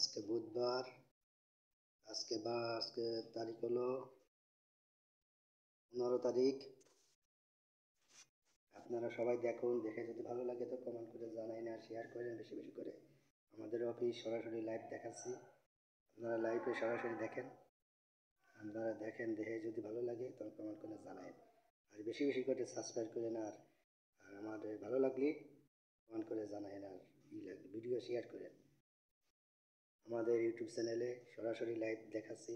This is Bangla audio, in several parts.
আজকে বুধবার, আজকে তারিখ হলো 15 তারিখ। আপনারা সবাই দেখুন, দেখে যদি ভালো লাগে তো কমেন্ট করে জানাই না, শেয়ার করেন বেশি বেশি করে। আমাদের অফিস সরাসরি লাইভ দেখাচ্ছি, আপনারা লাইভে সরাসরি দেখেন। আপনারা দেখেন, দেখে যদি ভালো লাগে তখন কমেন্ট করে জানাই, আর বেশি বেশি করে সাবস্ক্রাইব করেন। আর আমাদের ভালো লাগলে কমেন্ট করে জানাইন, আর ভিডিও শেয়ার করেন। আমাদের ইউটিউব চ্যানেলে সরাসরি লাইভ দেখাচ্ছি,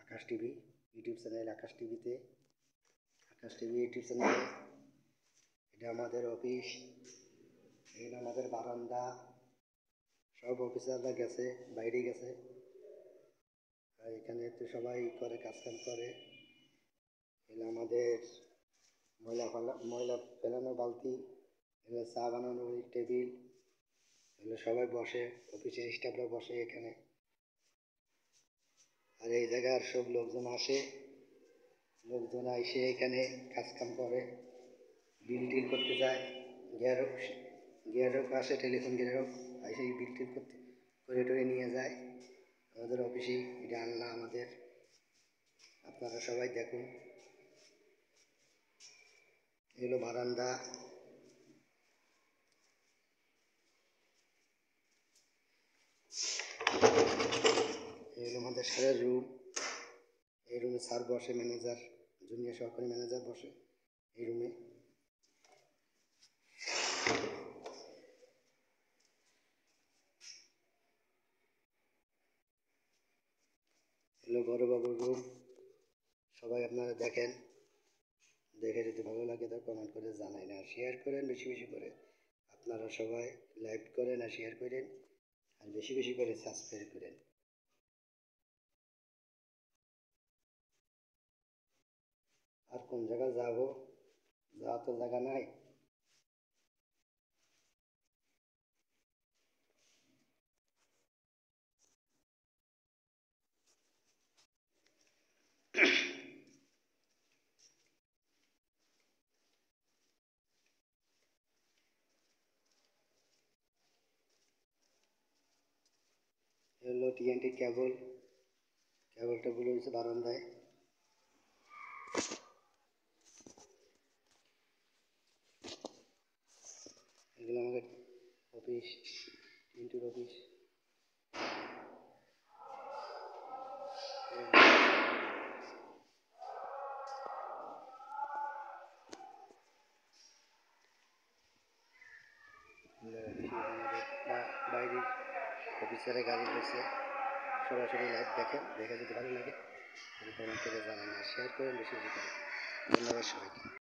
আকাশ টিভি ইউটিউব চ্যানেল, আকাশ টিভি ইউটিউব চ্যানেলে। এটা আমাদের অফিস, এটা আমাদের বারান্দা। সব অফিসাররা গেছে, বাইরে গেছে, আর এখানে তো সবাই করে, কাজকাম করে। এটা আমাদের ময়লা ফেলানো বালতি, এগুলো চা বানানোর টেবিল, এগুলো সবাই বসে, অফিসের স্টাফরা বসে এখানে। আর এই জায়গার সব লোকজন আসে, লোকজন এসে এখানে কাজকাম করে, বিল টিল করতে যায়। গ্যারক আসে, টেলিফোন গ্যারক এসে বিল টিল করতে করে টরে নিয়ে যায় আমাদের অফিসে। এটা আল্লাহ আমাদের, আপনারা সবাই দেখুন। এগুলো বারান্দা, এগুলো আমাদের স্যারের রুম। এই রুমে স্যার বসে, ম্যানেজার, জুনিয়র সহকারী ম্যানেজার বসে এই রুমে। এগুলো বড়বাবুর রুম। সবাই আপনারা দেখেন, দেখে যদি ভালো লাগে তো কমেন্ট করে জানাই না, শেয়ার করেন বেশি বেশি করে। আপনারা সবাই লাইক করেন আর শেয়ার করেন, আর বেশি বেশি করে সাবস্ক্রাইব করেন। আর কোন জায়গায় যাবো, যাওয়ার তো জায়গা নাই। হলো টিএনটি কেবল, কেবলটা বলে হয়েছে বারান্দায়। এগুলো আমাদের অফিস, টিএনটির অফিস। বাইরের অফিসারে গাড়ি রয়েছে, সরাসরি লাইভ দেখেন, দেখে যদি ভালো লাগে কমেন্ট করে জানান, শেয়ার করেন বেশি বেশি করে। ধন্যবাদ সবাইকে।